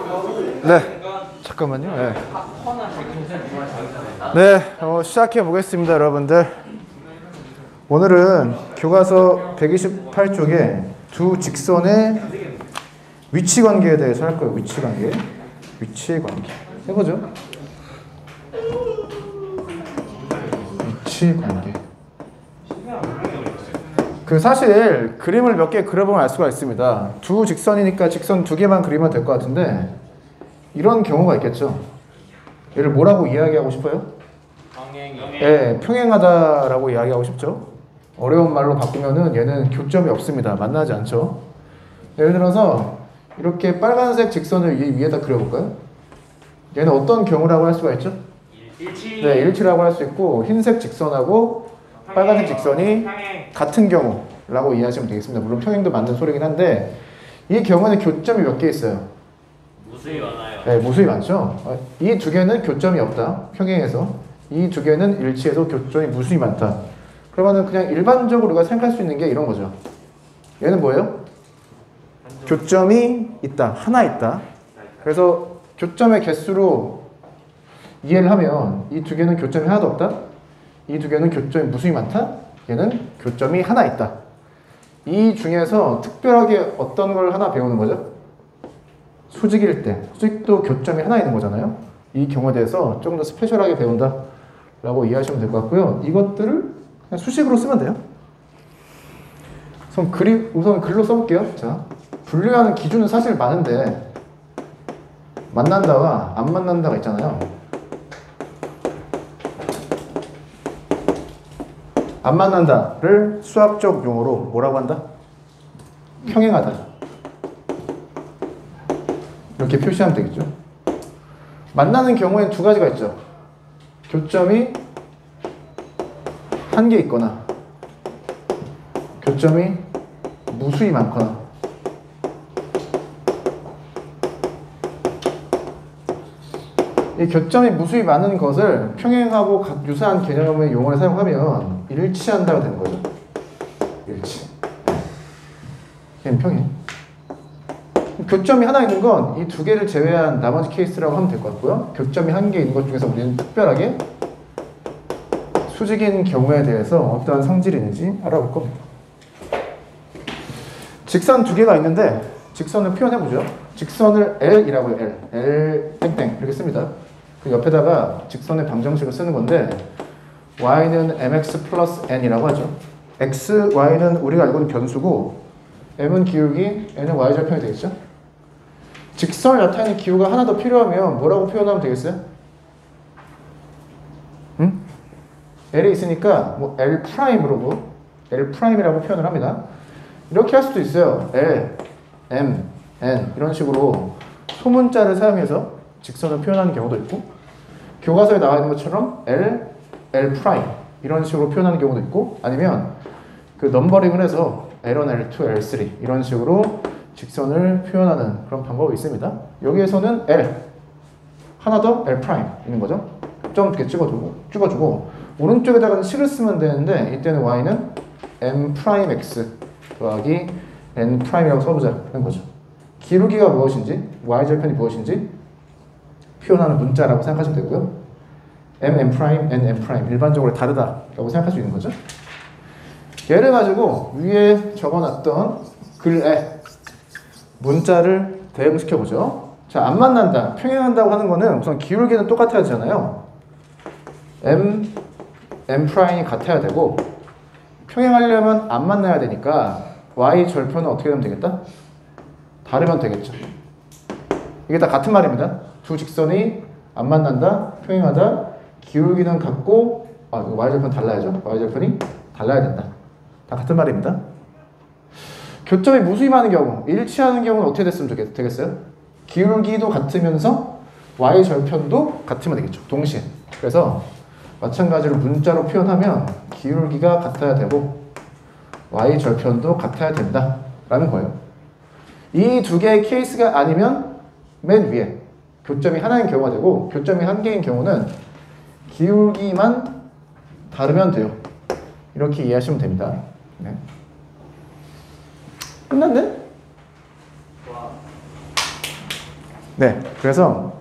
네, 잠깐만요. 네, 네 시작해 보겠습니다, 여러분들. 오늘은 교과서 128쪽에 두 직선의 위치 관계에 대해서 할 거예요. 위치 관계. 해보죠. 위치 관계. 사실 그림을 몇 개 그려보면 알 수가 있습니다. 두 직선이니까 직선 두 개만 그리면 될 것 같은데 이런 경우가 있겠죠. 얘를 뭐라고 이야기하고 싶어요? 네, 평행하다라고 이야기하고 싶죠. 어려운 말로 바꾸면은 얘는 교점이 없습니다. 만나지 않죠. 예를 들어서 이렇게 빨간색 직선을 위에다 그려볼까요? 얘는 어떤 경우라고 할 수가 있죠? 일치. 네, 일치라고 할 수 있고 흰색 직선하고 빨간색 직선이 같은 경우라고 이해하시면 되겠습니다. 물론 평행도 맞는 소리긴 한데 이 경우는 교점이 몇 개 있어요? 무수히 많아요. 네, 무수히 많죠. 이 두 개는 교점이 없다. 평행에서. 이 두 개는 일치해서 교점이 무수히 많다. 그러면은 그냥 일반적으로 우리가 생각할 수 있는 게 이런 거죠. 얘는 뭐예요? 교점이 있다. 하나 있다. 그래서 교점의 개수로 이해를 하면 이 두 개는 교점이 하나도 없다. 이 두 개는 교점이 무수히 많다. 얘는 교점이 하나 있다. 이 중에서 특별하게 어떤 걸 하나 배우는 거죠? 수직일 때. 수직도 교점이 하나 있는 거잖아요. 이 경우에 대해서 조금 더 스페셜하게 배운다 라고 이해하시면 될 것 같고요. 이것들을 그냥 수식으로 쓰면 돼요. 우선 글로 써볼게요. 자, 분류하는 기준은 사실 많은데 만난다와 안 만난다가 있잖아요. 안 만난다를 수학적 용어로 뭐라고 한다? 평행하다. 이렇게 표시하면 되겠죠. 만나는 경우에는 두 가지가 있죠. 교점이 한 개 있거나 교점이 무수히 많거나. 이 교점이 무수히 많은 것을 평행하고 유사한 개념의 용어를 사용하면 일치한다가 되는 거죠. 일치. 얘는 평행. 교점이 하나 있는 건 이 두 개를 제외한 나머지 케이스라고 하면 될 것 같고요. 교점이 한 개 있는 것 중에서 우리는 특별하게 수직인 경우에 대해서 어떠한 성질이 있는지 알아볼 겁니다. 직선 두 개가 있는데 직선을 표현해보죠. 직선을 L이라고 해요. L 땡땡 이렇게 씁니다. 그 옆에다가 직선의 방정식을 쓰는 건데 y는 mx 플러스 n이라고 하죠. x, y는 우리가 알고 있는 변수고 m은 기울기, n은 y절편이 되겠죠. 직선을 나타내는 기호가 하나 더 필요하면 뭐라고 표현하면 되겠어요? 응? L이 있으니까 뭐 L 프라임으로 L 프라임이라고 표현을 합니다. 이렇게 할 수도 있어요. L, M, N 이런 식으로 소문자를 사용해서 직선을 표현하는 경우도 있고 교과서에 나와 있는 것처럼 L, L 프라임 이런 식으로 표현하는 경우도 있고 아니면 그 넘버링을 해서 L1, L2, L3 이런 식으로 직선을 표현하는 그런 방법이 있습니다. 여기에서는 L 하나 더 L 프라임 있는 거죠. 점 이렇게 찍어주고 오른쪽에다가는 식을 쓰면 되는데 이때는 y는 m 프라임 x 더하기 n 프라임이라고 써보자는 거죠. 기울기가 무엇인지 y절편이 무엇인지 표현하는 문자라고 생각하시면 되고요. m 프라임, n 프라임 일반적으로 다르다라고 생각할 수 있는 거죠. 얘를 가지고 위에 적어놨던 글에 문자를 대응시켜보죠. 자, 안 만난다, 평행한다고 하는 거는 우선 기울기는 똑같아야 되잖아요. m 프라임이 같아야 되고 평행하려면 안 만나야 되니까 y 절편은 어떻게 되면 되겠다? 다르면 되겠죠. 이게 다 같은 말입니다. 두 직선이 안 만난다, 평행하다, 기울기는 같고 y 절편 달라야죠. y 절편이 달라야 된다. 다 같은 말입니다. 교점이 무수히 많은 경우, 일치하는 경우는 어떻게 됐으면 되겠어요? 기울기도 같으면서 y 절편도 같으면 되겠죠. 동시에. 그래서 마찬가지로 문자로 표현하면 기울기가 같아야 되고 y 절편도 같아야 된다라는 거예요. 이 두 개의 케이스가 아니면 맨 위에 교점이 하나인 경우가 되고 교점이 한 개인 경우는 기울기만 다르면 돼요. 이렇게 이해하시면 됩니다. 네. 끝났네? 네, 그래서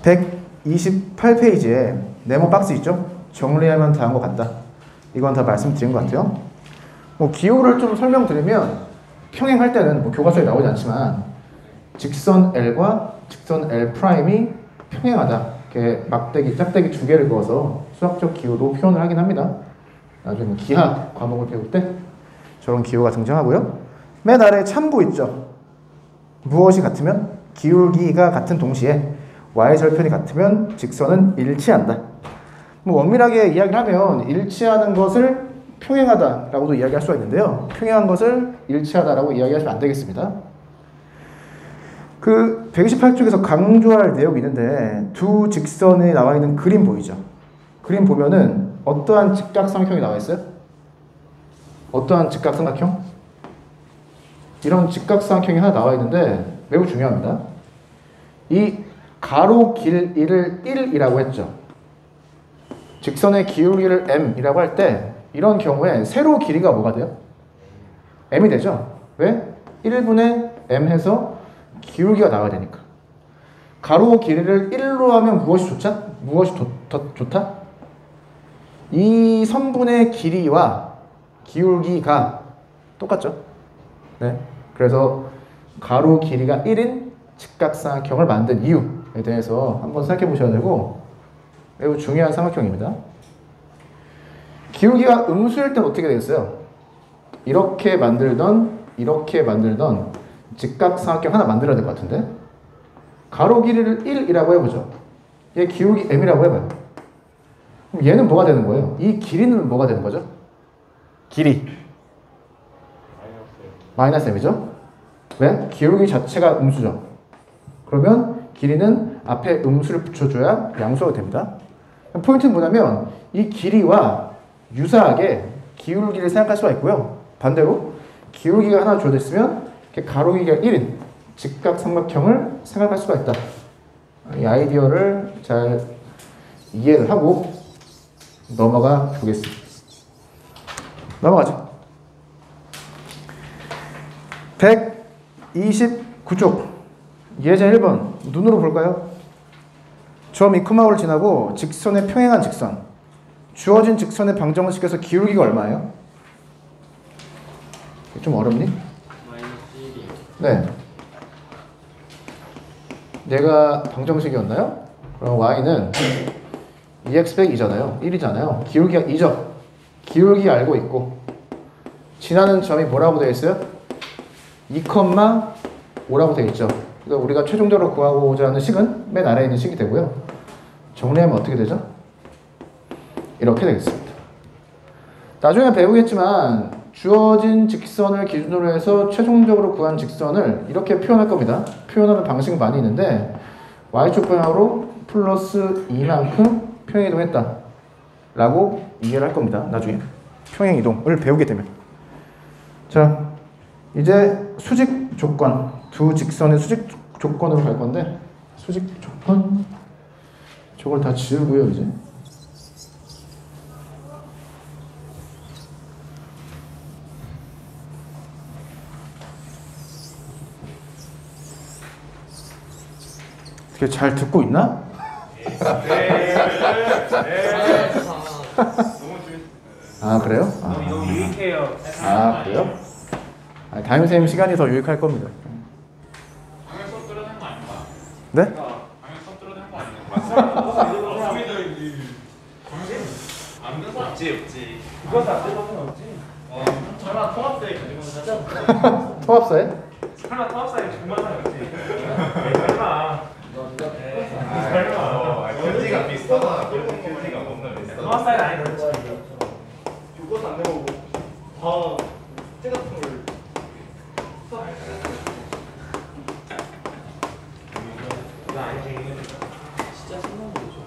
128페이지에 네모 박스 있죠? 정리하면 다 한 것 같다. 이건 다 말씀드린 것 같아요. 뭐 기호를 좀 설명드리면 평행할 때는 뭐 교과서에 나오지 않지만 직선 L과 직선 L 프라임이 평행하다. 이렇게 막대기, 짝대기 두 개를 그어서 수학적 기호로 표현을 하긴 합니다. 나중에 기하 과목을 배울 때 저런 기호가 등장하고요. 맨 아래 참고 있죠. 무엇이 같으면 기울기가 같은 동시에 y절편이 같으면 직선은 일치한다. 뭐 엄밀하게 이야기를 하면 일치하는 것을 평행하다라고도 이야기할 수가 있는데요. 평행한 것을 일치하다라고 이야기하시면 안 되겠습니다. 그 128쪽에서 강조할 내용이 있는데 두 직선에 나와 있는 그림 보이죠? 그림 보면은 어떠한 직각삼각형이 나와 있어요? 어떠한 직각삼각형? 이런 직각삼각형이 하나 나와 있는데 매우 중요합니다. 이 가로 길이를 1이라고 했죠. 직선의 기울기를 m이라고 할 때 이런 경우에 세로 길이가 뭐가 돼요? m이 되죠. 왜? 1분의 m 해서 기울기가 나와야 되니까. 가로 길이를 1로 하면 무엇이 좋자? 무엇이 더 좋다? 이 선분의 길이와 기울기가 똑같죠. 네. 그래서 가로 길이가 1인 직각삼각형을 만든 이유에 대해서 한번 생각해 보셔야 되고 매우 중요한 삼각형입니다. 기울기가 음수일 때는 어떻게 되겠어요? 이렇게 만들던 직각삼각형 하나 만들어야 될 것 같은데 가로 길이를 1이라고 해보죠. 얘 기울기 m이라고 해봐요. 그럼 얘는 뭐가 되는 거예요? 이 길이는 뭐가 되는 거죠? 길이 마이너스 m이죠? 왜? 기울기 자체가 음수죠. 그러면 길이는 앞에 음수를 붙여줘야 양수가 됩니다. 포인트는 뭐냐면 이 길이와 유사하게 기울기를 생각할 수가 있고요. 반대로 기울기가 하나 주어져 있으면 가로 길이가 1인 직각삼각형을 생각할 수가 있다. 이 아이디어를 잘 이해를 하고 넘어가 보겠습니다. 넘어가죠. 129쪽 예제 1번 눈으로 볼까요? 점 2,5를 지나고 직선에 평행한 직선 주어진 직선의 방정을 시켜서 기울기가 얼마예요? 좀 어렵니? 네. 얘가 방정식이었나요? 그럼 y는 2x 빼기 2잖아요. 1이잖아요. 기울기가 2죠. 기울기 알고 있고 지나는 점이 뭐라고 되어 있어요? 2,5라고 되어 있죠. 그러니까 우리가 최종적으로 구하고자 하는 식은 맨 아래에 있는 식이 되고요. 정리하면 어떻게 되죠? 이렇게 되겠습니다. 나중에 배우겠지만 주어진 직선을 기준으로 해서 최종적으로 구한 직선을 이렇게 표현할 겁니다. 표현하는 방식이 많이 있는데 y축 방향으로 플러스 2만큼 평행이동했다 라고 이해를 할 겁니다. 나중에 평행이동을 배우게 되면. 자, 이제 수직 조건, 두 직선의 수직 조건으로 갈 건데 수직 조건 저걸 다 지우고요. 이제 어떻게 잘 듣고 있나? 아 그래요? 너무 유익해요. 아 그래요? 아, 담임선생님 시간이 더 유익할 겁니다. 방에 수업 들어낸 거 아닌가? 네? 방에 수업 들어낸 거 아닌가? 없는 사람 없지. 그거 다 뜯어보면 없지. 설마 통합사에 가지고 사자. 통합사에? 설마 통합사에 정말 사람 없지. 설마. 설마. 견지가 비슷하다. 견지가 겁나 비슷하다. 통합사에 아니 그렇지. 교과서 안 내고 다 숙제 같은 걸 이거 아니지. 진짜 생각나죠.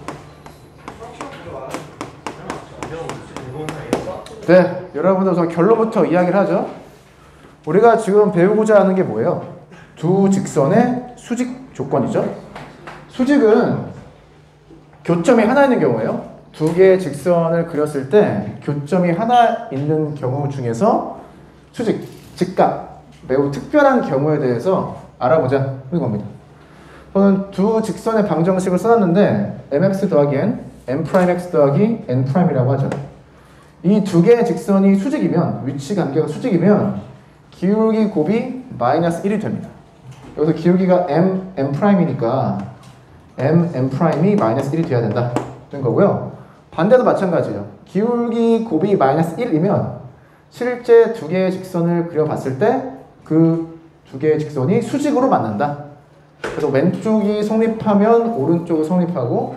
네, 여러분들 우선 결론부터 이야기를 하죠. 우리가 지금 배우고자 하는 게 뭐예요? 두 직선의 수직 조건이죠. 수직은 교점이 하나 있는 경우예요. 두 개의 직선을 그렸을 때 교점이 하나 있는 경우 중에서 수직, 직각, 매우 특별한 경우에 대해서 알아보자 하는 겁니다. 저는 두 직선의 방정식을 써놨는데 mx 더하기 n, m'x 더하기 n'이라고 하죠. 이 두 개의 직선이 수직이면, 위치 관계가 수직이면 기울기 곱이 마이너스 1이 됩니다. 여기서 기울기가 m'이니까 m'이 마이너스 1이 돼야 된다 는 거고요. 반대도 마찬가지예요. 기울기 곱이 마이너스 1이면 실제 두 개의 직선을 그려봤을 때 그 두 개의 직선이 수직으로 만난다. 그래서 왼쪽이 성립하면 오른쪽이 성립하고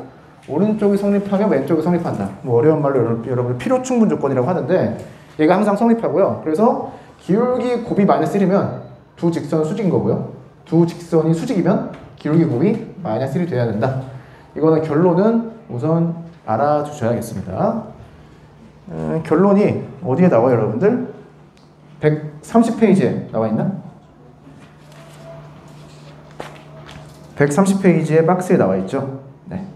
오른쪽이 성립하면 왼쪽이 성립한다. 뭐 어려운 말로 여러분들 필요 충분 조건이라고 하는데 얘가 항상 성립하고요. 그래서 기울기 곱이 마이너스 1이면 두 직선은 수직인 거고요. 두 직선이 수직이면 기울기 곱이 마이너스 1이 돼야 된다. 이거는 결론은 우선 알아두셔야겠습니다. 결론이 어디에 나와요, 여러분들? 130페이지에 나와 있나? 130페이지의 박스에 나와 있죠. 네.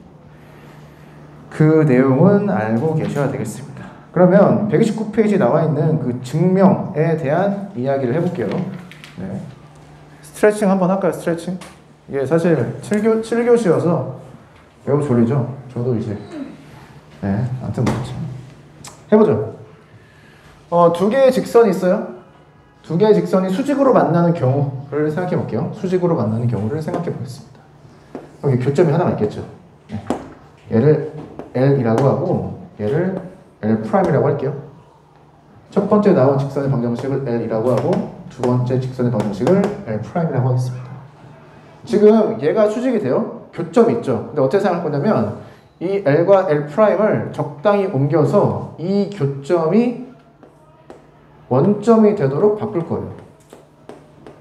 그 내용은 알고 계셔야 되겠습니다. 그러면 129페이지에 나와 있는 그 증명에 대한 이야기를 해볼게요. 네. 스트레칭 한번 할까요? 스트레칭? 이게 사실 7교시여서 매우 졸리죠? 저도 이제 네, 아무튼 뭐지. 해보죠. 두 개의 직선이 있어요. 두 개의 직선이 수직으로 만나는 경우를 생각해 볼게요. 수직으로 만나는 경우를 생각해 보겠습니다. 여기 교점이 하나가 있겠죠. 네. 얘를 L이라고 하고 얘를 L'이라고 할게요. 첫 번째 나온 직선의 방정식을 L이라고 하고 두 번째 직선의 방정식을 L'이라고 하겠습니다. 지금 얘가 수직이 돼요. 교점이 있죠. 근데 어떻게 생각할 거냐면 이 L과 L'을 적당히 옮겨서 이 교점이 원점이 되도록 바꿀 거예요.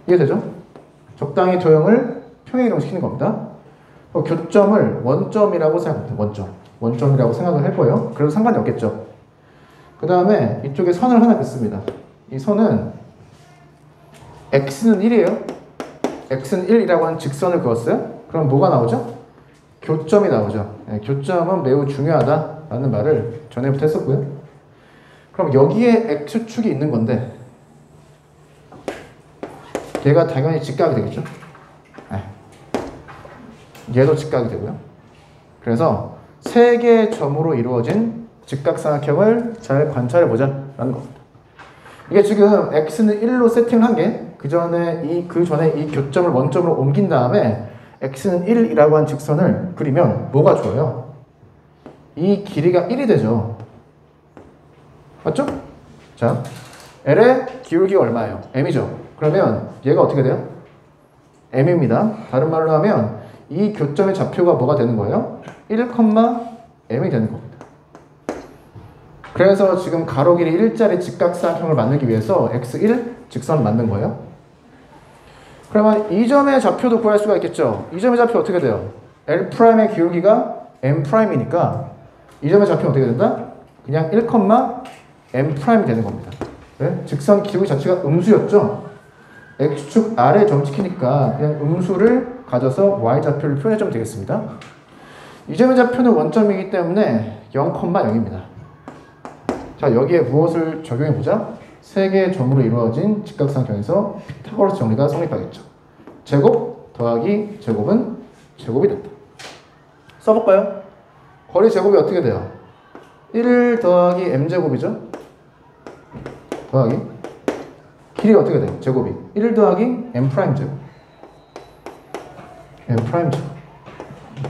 이해되죠? 적당히 도형을 평행이동시키는 겁니다. 교점을 원점이라고 생각합니다. 원점이라고 생각을 할 거예요. 그래도 상관이 없겠죠. 그 다음에 이쪽에 선을 하나 긋습니다. 이 선은 x는 1이에요. x는 1이라고 하는 직선을 그었어요. 그럼 뭐가 나오죠? 교점이 나오죠. 네, 교점은 매우 중요하다라는 말을 전에부터 했었고요. 그럼 여기에 x축이 있는 건데 얘가 당연히 직각이 되겠죠. 네. 얘도 직각이 되고요. 그래서 세 개의 점으로 이루어진 직각삼각형을 잘 관찰해보자 라는 겁니다. 이게 지금 x는 1로 세팅한 게 그 전에 이 교점을 원점으로 옮긴 다음에 x는 1이라고 한 직선을 그리면 뭐가 좋아요? 이 길이가 1이 되죠. 맞죠? 자, L의 기울기가 얼마예요? m이죠. 그러면 얘가 어떻게 돼요? m입니다. 다른 말로 하면 이 교점의 좌표가 뭐가 되는 거예요? 1, m이 되는 겁니다. 그래서 지금 가로 길이 1짜리 직각삼각형을 만들기 위해서 x1 직선을 만든 거예요. 그러면 이 점의 좌표도 구할 수가 있겠죠. 이 점의 좌표 어떻게 돼요? L'의 기울기가 m'이니까 이 점의 좌표는 어떻게 된다? 그냥 1, m'이 되는 겁니다. 네? 직선 기울기 자체가 음수였죠. x축 아래 점찍히니까 그냥 음수를 가져서 y좌표를 표현해주면 되겠습니다. 이 점의 좌표는 원점이기 때문에 0,0입니다. 자, 여기에 무엇을 적용해보자? 세 개의 점으로 이루어진 직각삼각형에서 피타고라스 정리가 성립하겠죠. 제곱 더하기 제곱은 제곱이 된다. 써볼까요? 거리 제곱이 어떻게 돼요? 1 더하기 m제곱이죠? 더하기 길이 어떻게 돼요? 제곱이 1 더하기 m'제곱 m'제곱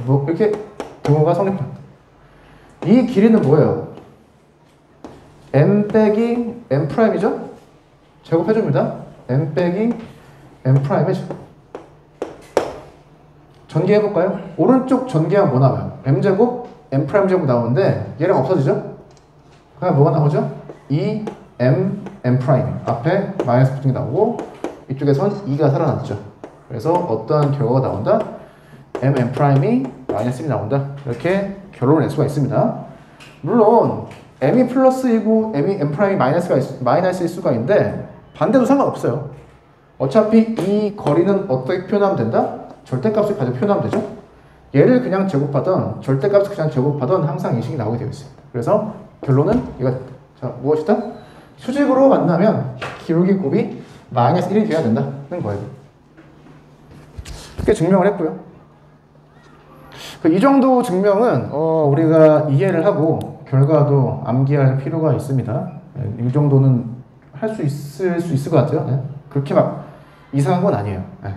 뭐 이렇게 등호가 성립합니다. 이 길이는 뭐예요? m 빼기 m'이죠? 제곱해줍니다. m 빼기 m'의 제곱. 전개해볼까요? 오른쪽 전개하면 뭐 나와요? m제곱, m'제곱 나오는데 얘랑 없어지죠? 그냥 뭐가 나오죠? 2m, m' 앞에 마이너스 붙은 게 나오고 이쪽에선 2가 살아났죠. 그래서 어떠한 결과가 나온다? m'이 마이너스 1이 나온다. 이렇게 결론을 낼 수가 있습니다. 물론 m이 플러스이고 m'이 마이너스일 수가 있는데 반대도 상관없어요. 어차피 이 거리는 어떻게 표현하면 된다? 절대값을 가지고 표현하면 되죠. 얘를 그냥 제곱하던 절대값을 그냥 제곱하던 항상 이 식이 나오게 되어 있습니다. 그래서 결론은 이거 자 무엇이다? 수직으로 만나면 기울기 곱이 마이너스 1이 돼야 된다는 거예요. 이렇게 증명을 했고요. 이 정도 증명은 우리가 이해를 하고 결과도 암기할 필요가 있습니다. 네, 이 정도는 할 수 있을 것 같아요. 네. 그렇게 막 이상한 건 아니에요. 네.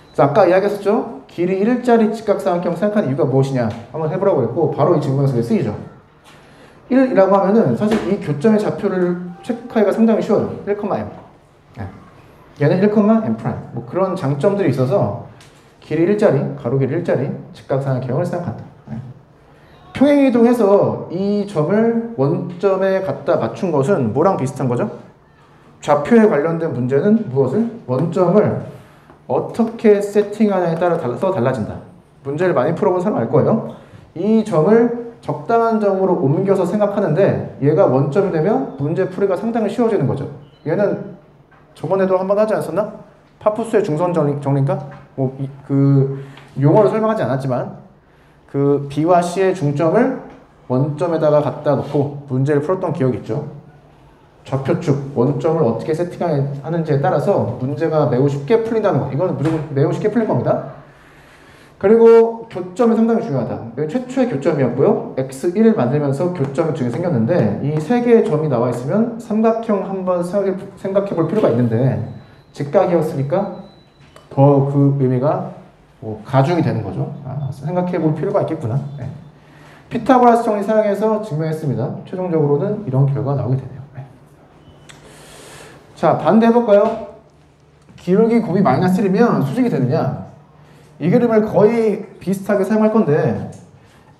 그래서 아까 이야기했었죠? 길이 1짜리 직각삼각형 생각하는 이유가 무엇이냐 한번 해보라고 했고 바로 이 증명서에 쓰이죠. 1이라고 하면은 사실 이 교점의 좌표를 체크하기가 상당히 쉬워요. 1,m. 네. 얘는 1,m 프라임. 뭐 그런 장점들이 있어서 길이 1짜리, 가로 길이 1짜리 직각삼각형을 생각한다. 네. 평행이동해서 이 점을 원점에 갖다 맞춘 것은 뭐랑 비슷한 거죠? 좌표에 관련된 문제는 무엇을? 원점을 어떻게 세팅하냐에 따라서 달라진다. 문제를 많이 풀어본 사람 알 거예요. 이 점을 적당한 점으로 옮겨서 생각하는데 얘가 원점이 되면 문제 풀이가 상당히 쉬워지는 거죠. 얘는 저번에도 한번 하지 않았었나? 파푸스의 중선 정리인가? 그 용어를 설명하지 않았지만 그 B와 C의 중점을 원점에다가 갖다 놓고 문제를 풀었던 기억이 있죠. 좌표축, 원점을 어떻게 세팅하는지에 따라서 문제가 매우 쉽게 풀린다는 거. 이거는 무조건 매우 쉽게 풀린 겁니다. 그리고 교점이 상당히 중요하다. 여기 최초의 교점이었고요. X1을 만들면서 교점이 두 개 생겼는데 이 세 개의 점이 나와 있으면 삼각형 한번 생각해 볼 필요가 있는데 직각이었으니까 더 그 의미가 가중이 되는 거죠. 생각해 볼 필요가 있겠구나. 네. 피타고라스 정리 사용해서 증명했습니다. 최종적으로는 이런 결과가 나오게 되네요. 네. 자, 반대 해볼까요? 기울기 곱이 마이너스 1이면 수직이 되느냐? 이 그림을 거의 비슷하게 사용할 건데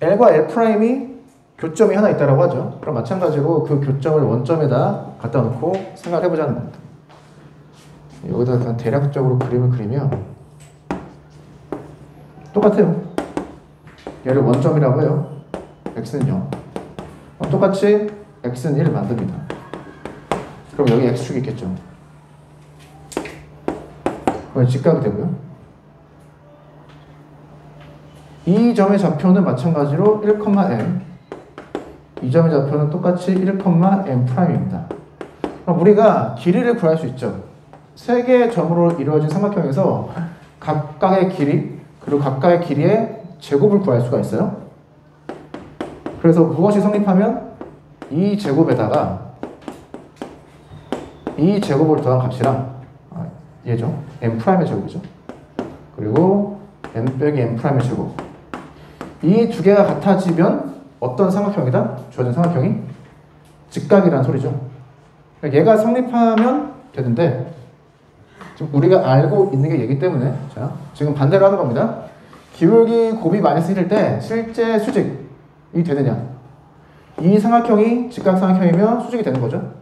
L과 L'이 교점이 하나 있다고 하죠. 그럼 마찬가지로 그 교점을 원점에다 갖다 놓고 생각을 해보자는 겁니다. 여기다 대략적으로 그림을 그리면 똑같아요. 얘를 원점이라고 해요. x는 0. 똑같이 x는 1을 만듭니다. 그럼 여기 x축이 있겠죠. 그럼 직각이 되고요. 이 점의 좌표는 마찬가지로 1,m. 이 점의 좌표는 똑같이 1,m'입니다. 그럼 우리가 길이를 구할 수 있죠. 세 개의 점으로 이루어진 삼각형에서 각각의 길이 그리고 각각의 길이의 제곱을 구할 수가 있어요. 그래서 무엇이 성립하면 이 제곱에다가 이 제곱을 더한 값이랑 얘죠. m'의 제곱이죠. 그리고 m 빼기 m'의 제곱. 이 두 개가 같아지면 어떤 삼각형이다? 주어진 삼각형이 직각이라는 소리죠. 그러니까 얘가 성립하면 되는데 지금 우리가 알고 있는 게 얘기 때문에 자 지금 반대로 하는 겁니다. 기울기 곱이 마이너스 1일 때 실제 수직이 되느냐? 이 삼각형이 직각삼각형이면 수직이 되는 거죠.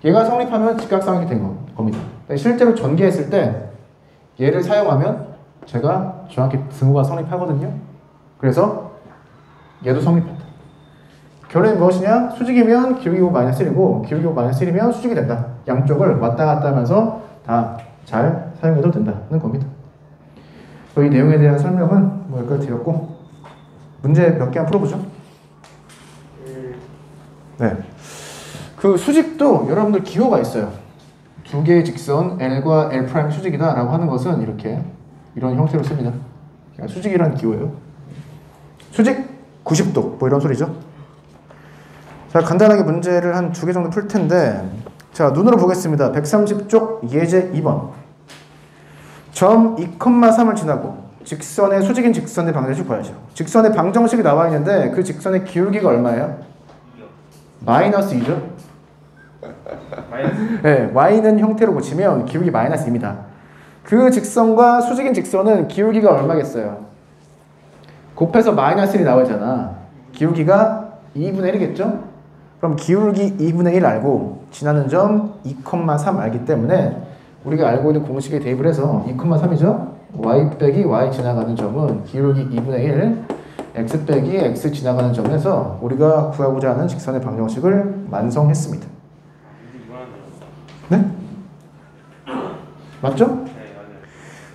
얘가 성립하면 직각삼각형이 된 겁니다. 실제로 전개했을 때 얘를 사용하면 제가 정확히 등호가 성립하거든요. 그래서 얘도 성립한다. 결론이 무엇이냐? 수직이면 기울기 곱 마이너스 1이고 기울기 곱 마이너스 1이면 수직이 된다. 양쪽을 왔다 갔다 하면서 다 잘 사용해도 된다는 겁니다. 이 내용에 대한 설명은 여기까지 드렸고 문제 몇 개 한번 풀어보죠. 네, 그 수직도 여러분들 기호가 있어요. 두 개의 직선 L과 L' 수직이다 라고 하는 것은 이렇게 이런 형태로 씁니다. 수직이라는 기호예요. 수직 90도 뭐 이런 소리죠. 자, 간단하게 문제를 한 2개 정도 풀 텐데 자, 눈으로 보겠습니다. 130쪽 예제 2번. 점 2,3을 지나고 직선의 수직인 직선의 방정식 구하죠. 직선의 방정식이 나와 있는데 그 직선의 기울기가 얼마예요? 마이너스 2죠. 네, y는 형태로 고치면 기울기 마이너스 2입니다. 그 직선과 수직인 직선은 기울기가 얼마겠어요? 곱해서 마이너스 1이 나오잖아. 기울기가 2분의 1이겠죠? 그럼 기울기 2분의 1 알고 지나는 점 2,3 알기 때문에 우리가 알고 있는 공식에 대입을 해서 2,3이죠? y 빼기 y 지나가는 점은 기울기 2분의 1 x 빼기 x 지나가는 점에서 우리가 구하고자 하는 직선의 방정식을 완성했습니다. 네? 맞죠? 네, 맞아요.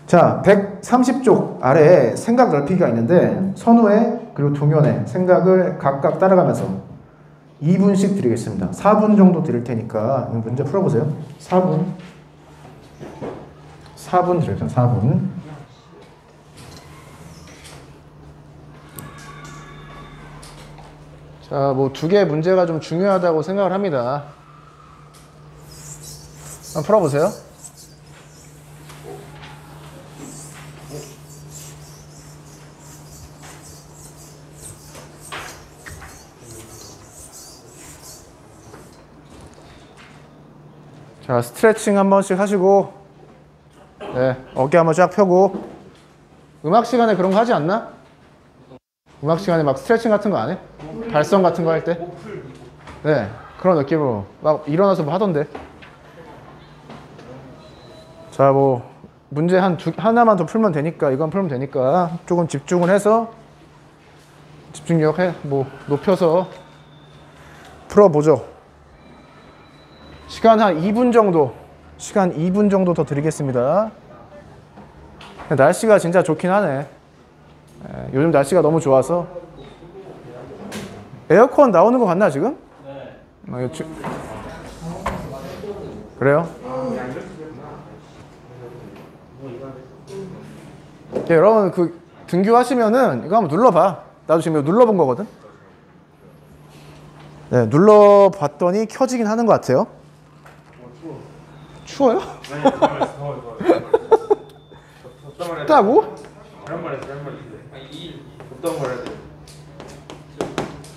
자, 130쪽 아래에 생각 넓히기가 있는데 선우의 그리고 동현의 생각을 각각 따라가면서 2분씩 드리겠습니다. 4분 정도 드릴 테니까 문제 풀어보세요. 4분 드릴게요. 4분. 자, 뭐 두 개의 문제가 좀 중요하다고 생각을 합니다. 한번 풀어보세요. 자, 스트레칭 한 번씩 하시고, 네, 어깨 한번 쫙 펴고. 음악 시간에 그런 거 하지 않나? 음악 시간에 막 스트레칭 같은 거 안 해? 발성 같은 거 할 때? 네, 그런 느낌으로 막 일어나서 뭐 하던데. 자, 뭐 문제 하나만 더 풀면 되니까, 이건 풀면 되니까 조금 집중을 해서 집중력 뭐 높여서 풀어보죠. 시간 한 2분 정도, 시간 2분 정도 더 드리겠습니다. 날씨가 진짜 좋긴 하네. 요즘 날씨가 너무 좋아서. 에어컨 나오는 거 같나 지금? 네. 그래요? 여러분 그 등교하시면은 이거 한번 눌러봐. 나도 지금 이거 눌러본 거거든. 네, 눌러봤더니 켜지긴 하는 것 같아요. 추워요? 춥다고?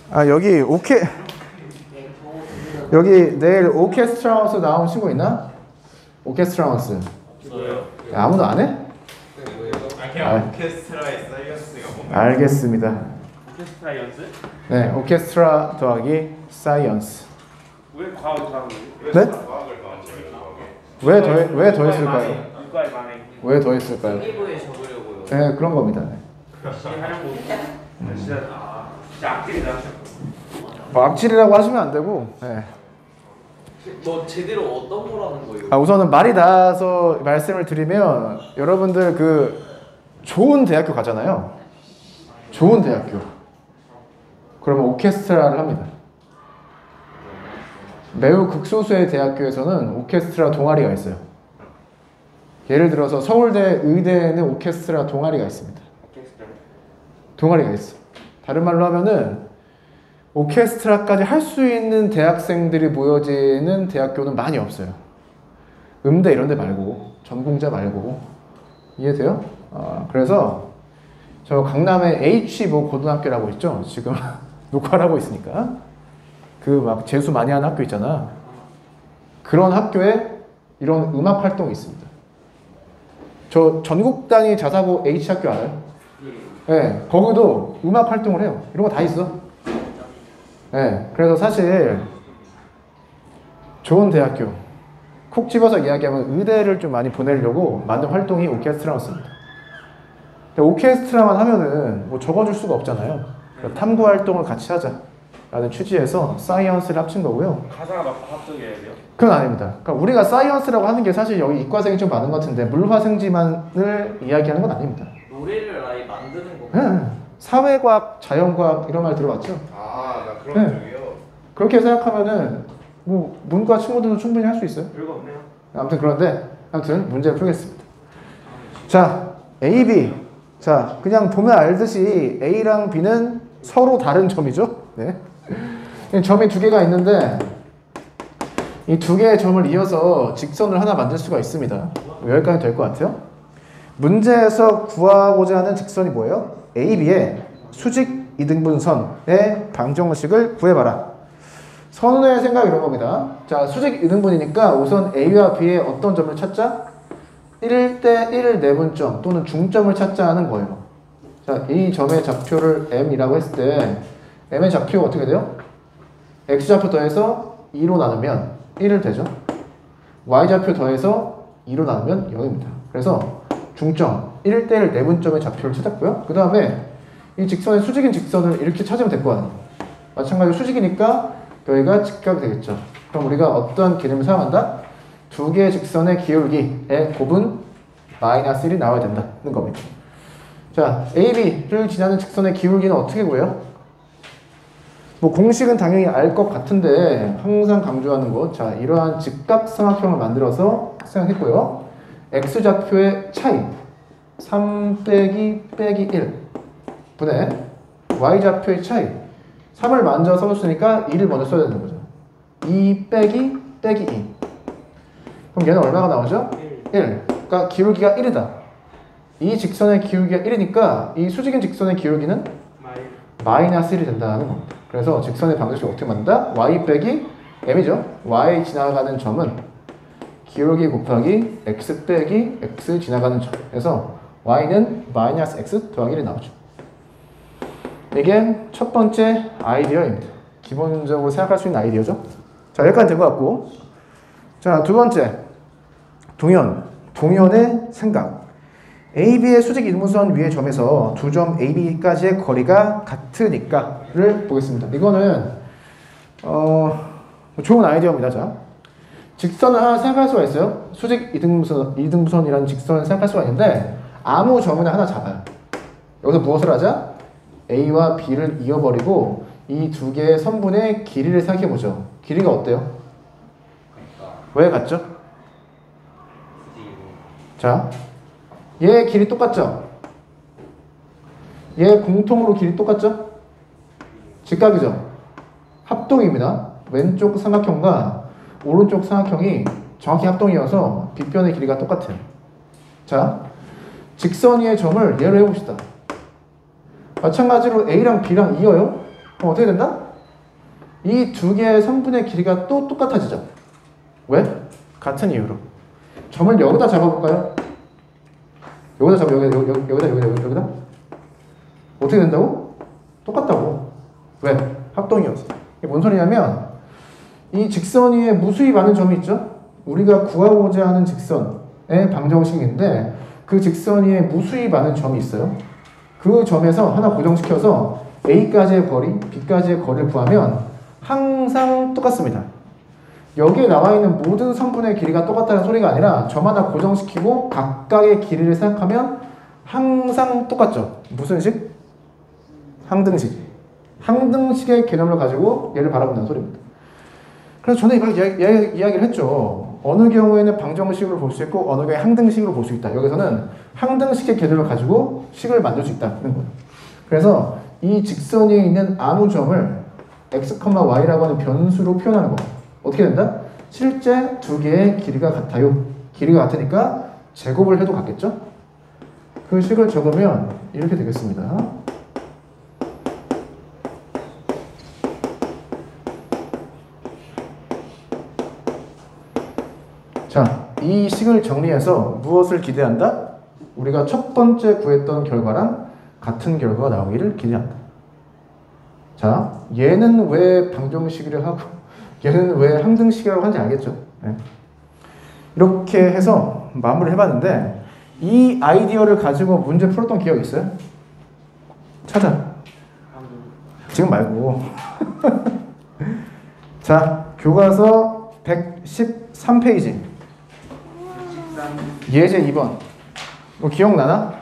아, 여기 여기 내일 오케스트라 하우스 나온 친구 있나? 오케스트라 하우스. 아무도 안 해? 그냥 오케스트라의 사이언스가 뭔가. 알겠습니다. 오케스트라 연습? 네, 오케스트라 더하기 사이언스. 왜 과학을 하는 거지? 네? 과학을 더하지 왜 더했을까요? 육과의 만행. 왜 더했을까요? 일부에 적으려고요. 네, 그런 겁니다. 하려고. 진짜 악질이다. 뭐 악질이라고 하시면 안 되고. 네. 뭐 제대로 어떤 거라는 거예요? 아, 우선은 말이 나서 말씀을 드리면 여러분들 그 좋은 대학교 가잖아요. 좋은 대학교. 그러면 오케스트라를 합니다. 매우 극소수의 대학교에서는 오케스트라 동아리가 있어요. 예를 들어서 서울대 의대에는 오케스트라 동아리가 있습니다. 동아리가 있어. 다른 말로 하면은 오케스트라까지 할 수 있는 대학생들이 모여지는 대학교는 많이 없어요. 음대 이런 데 말고, 전공자 말고. 이해돼요? 그래서 저 강남에 H 뭐 고등학교라고 있죠? 지금 녹화를 하고 있으니까. 그 막 재수 많이 하는 학교 있잖아. 그런 학교에 이런 음악 활동이 있습니다. 저 전국 단위 자사고 H 학교 알아요? 네, 거기도 음악 활동을 해요. 이런 거 다 있어. 네, 그래서 사실 좋은 대학교, 콕 집어서 이야기하면 의대를 좀 많이 보내려고 만든 활동이 오케스트라였습니다. 근데 오케스트라만 하면은 뭐 적어줄 수가 없잖아요. 그러니까 탐구 활동을 같이 하자라는 취지에서 사이언스를 합친 거고요. 가사가 막 과학적이어야 돼요? 그건 아닙니다. 그러니까 우리가 사이언스라고 하는 게 사실 여기 이과생이 좀 많은 것 같은데 물화생지만을 이야기하는 건 아닙니다. 노래를 아예 만드는 거. 네. 사회과학, 자연과학 이런 말 들어봤죠? 나 그런 네. 쪽이요. 그렇게 생각하면은 뭐 문과 친구들도 충분히 할 수 있어요. 별거 없네요. 아무튼 문제를 풀겠습니다. 자, A, B. 자, 그냥 보면 알듯이 A랑 B는 서로 다른 점이죠. 네. 점이 두 개가 있는데 이 두 개의 점을 이어서 직선을 하나 만들 수가 있습니다. 여기까지 될 것 같아요. 문제에서 구하고자 하는 직선이 뭐예요? A, B의 수직 이등분선의 방정식을 구해봐라. 선우의 생각 이런 겁니다. 자, 수직 이등분이니까 우선 A와 B의 어떤 점을 찾자? 1대 1 내분점 또는 중점을 찾자 하는 거예요. 자, 이 점의 좌표를 M이라고 했을 때 M의 좌표가 어떻게 돼요? X좌표 더해서 2로 나누면 1을 되죠. Y좌표 더해서 2로 나누면 0입니다. 그래서 중점 1대 1 내분점의 좌표를 찾았고요. 그 다음에 이 직선의 수직인 직선을 이렇게 찾으면 될 거 아니에요. 마찬가지로 수직이니까 여기가 직각이 되겠죠. 그럼 우리가 어떠한 개념을 사용한다? 두 개의 직선의 기울기의 곱은 마이너스 1이 나와야 된다는 겁니다. 자, AB를 지나는 직선의 기울기는 어떻게 구해요? 뭐 공식은 당연히 알 것 같은데 항상 강조하는 것. 자, 이러한 직각삼각형을 만들어서 생각했고요. X좌표의 차이 3 빼기 1 분의 Y좌표의 차이 3을 먼저 써줬으니까 2를 먼저 써야 되는 거죠. 2 빼기 2. 그럼 얘는 얼마가 나오죠? 1. 그러니까 기울기가 1이다. 이 직선의 기울기가 1이니까 이 수직인 직선의 기울기는 마이너스 1이 된다는 겁니다. 그래서 직선의 방정식을 어떻게 만든다? y 빼기 m이죠. y 지나가는 점은 기울기 곱하기 x 빼기 x 지나가는 점. 그래서 y는 마이너스 x 더하기 1이 나오죠. 이게 첫 번째 아이디어입니다. 기본적으로 생각할 수 있는 아이디어죠. 자, 여기까지 된 것 같고, 자, 두 번째 동연의 생각. AB의 수직 이등분선 위의 점에서 두 점 AB까지의 거리가 같으니까를 보겠습니다. 이거는 좋은 아이디어입니다. 자, 직선을 하나 생각할 수가 있어요. 수직 이등분선이라는 직선을 생각할 수가 있는데 아무 점을 하나 잡아요. 여기서 무엇을 하자? A와 B를 이어버리고 이 두 개의 선분의 길이를 생각해보죠. 길이가 어때요? 왜 같죠? 자, 얘 길이 똑같죠? 얘 공통으로 길이 똑같죠? 직각이죠? 합동입니다. 왼쪽 삼각형과 오른쪽 삼각형이 정확히 합동이어서 빗변의 길이가 똑같아요. 자, 직선 위의 점을 예로 해봅시다. 마찬가지로 A랑 B랑 이어요? 그럼 어떻게 된다? 이 두 개의 선분의 길이가 또 똑같아지죠? 왜? 같은 이유로. 점을 여기다 잡아볼까요? 여기다 잡아, 여기다? 어떻게 된다고? 똑같다고. 왜? 합동이어서. 이게 뭔 소리냐면 이 직선 위에 무수히 많은 점이 있죠? 우리가 구하고자 하는 직선의 방정식인데 그 직선 위에 무수히 많은 점이 있어요. 그 점에서 하나 고정시켜서 A까지의 거리, B까지의 거리를 구하면 항상 똑같습니다. 여기에 나와 있는 모든 선분의 길이가 똑같다는 소리가 아니라 점 하나 고정시키고 각각의 길이를 생각하면 항상 똑같죠. 무슨 식? 항등식. 항등식의 개념을 가지고 얘를 바라본다는 소리입니다. 그래서 저는 이걸 이야기를 했죠. 어느 경우에는 방정식으로 볼 수 있고 어느 경우에 항등식으로 볼 수 있다. 여기서는 항등식의 개념을 가지고 식을 만들 수 있다는 거예요. 그래서 이 직선 위에 있는 아무 점을 x, y라고 하는 변수로 표현하는 거. 어떻게 된다? 실제 두 개의 길이가 같아요. 길이가 같으니까 제곱을 해도 같겠죠? 그 식을 적으면 이렇게 되겠습니다. 자, 이 식을 정리해서 무엇을 기대한다? 우리가 첫 번째 구했던 결과랑 같은 결과가 나오기를 기대한다. 자, 얘는 왜 방정식이라고 하고 얘는 왜 항등식이라고 하는지 알겠죠? 네. 이렇게 해서 마무리를 해봤는데 이 아이디어를 가지고 문제 풀었던 기억 있어요? 찾아. 지금 말고. 자, 교과서 113페이지. 예제 2번. 뭐 기억나나?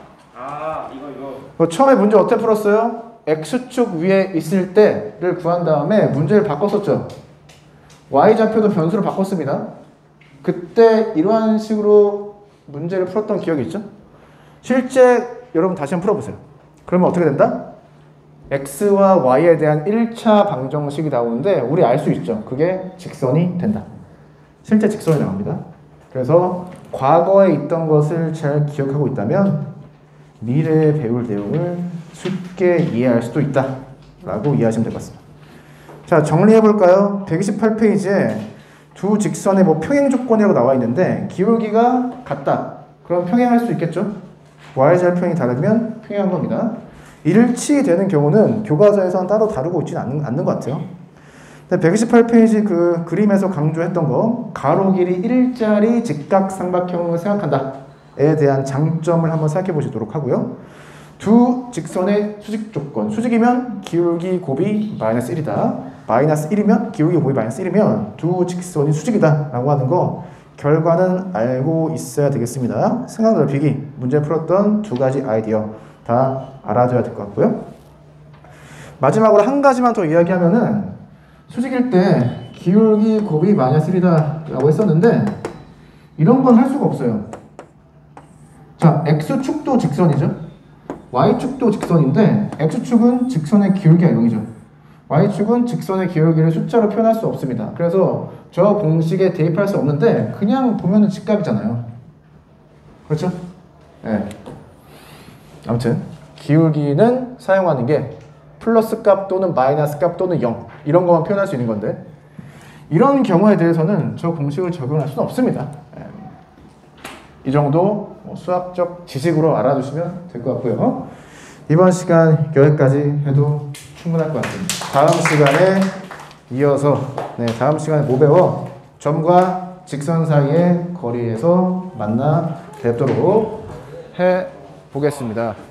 이거 처음에 문제 어떻게 풀었어요? X축 위에 있을 때를 구한 다음에 문제를 바꿨었죠. Y좌표도 변수로 바꿨습니다. 그때 이러한 식으로 문제를 풀었던 기억이 있죠? 실제 여러분 다시 한번 풀어보세요. 그러면 어떻게 된다? X와 Y에 대한 1차 방정식이 나오는데 우리 알 수 있죠. 그게 직선이 된다. 실제 직선이 나옵니다. 그래서 과거에 있던 것을 잘 기억하고 있다면 미래에 배울 내용을 쉽게 이해할 수도 있다 라고 이해하시면 될 것 같습니다. 자, 정리해볼까요? 128페이지에 두 직선의 뭐 평행 조건이라고 나와 있는데 기울기가 같다. 그럼 평행할 수 있겠죠? y절편이 다르면 평행한 겁니다. 일치 되는 경우는 교과서에서는 따로 다루고 있지는 않는 것 같아요. 128페이지 그 그림에서 강조했던 거 가로 길이 1짜리 직각삼각형을 생각한다에 대한 장점을 한번 생각해 보시도록 하고요. 두 직선의 수직 조건, 수직이면 기울기 곱이 마이너스 1이다. 마이너스 1이면 기울기 곱이 마이너스 1이면 두 직선이 수직이다 라고 하는 거 결과는 알고 있어야 되겠습니다. 생각 넓히기, 문제 풀었던 두 가지 아이디어 다 알아둬야 될 것 같고요. 마지막으로 한 가지만 더 이야기하면은 수직일 때 기울기 곱이 마이너스 1이다 라고 했었는데 이런 건 할 수가 없어요. 자, X축도 직선이죠. Y축도 직선인데 X축은 직선의 기울기가 0이죠. y축은 직선의 기울기를 숫자로 표현할 수 없습니다. 그래서 저 공식에 대입할 수 없는데 그냥 보면은 직각이잖아요. 그렇죠? 네. 아무튼 기울기는 사용하는 게 플러스 값 또는 마이너스 값 또는 0 이런 것만 표현할 수 있는 건데 이런 경우에 대해서는 저 공식을 적용할 수는 없습니다. 네. 이 정도 수학적 지식으로 알아두시면 될 것 같고요. 이번 시간 여기까지 해도 충분할 것 같습니다. 다음 시간에 이어서 다음 시간에 뭐 배워? 점과 직선 사이의 거리에서 만나 뵙도록 해 보겠습니다.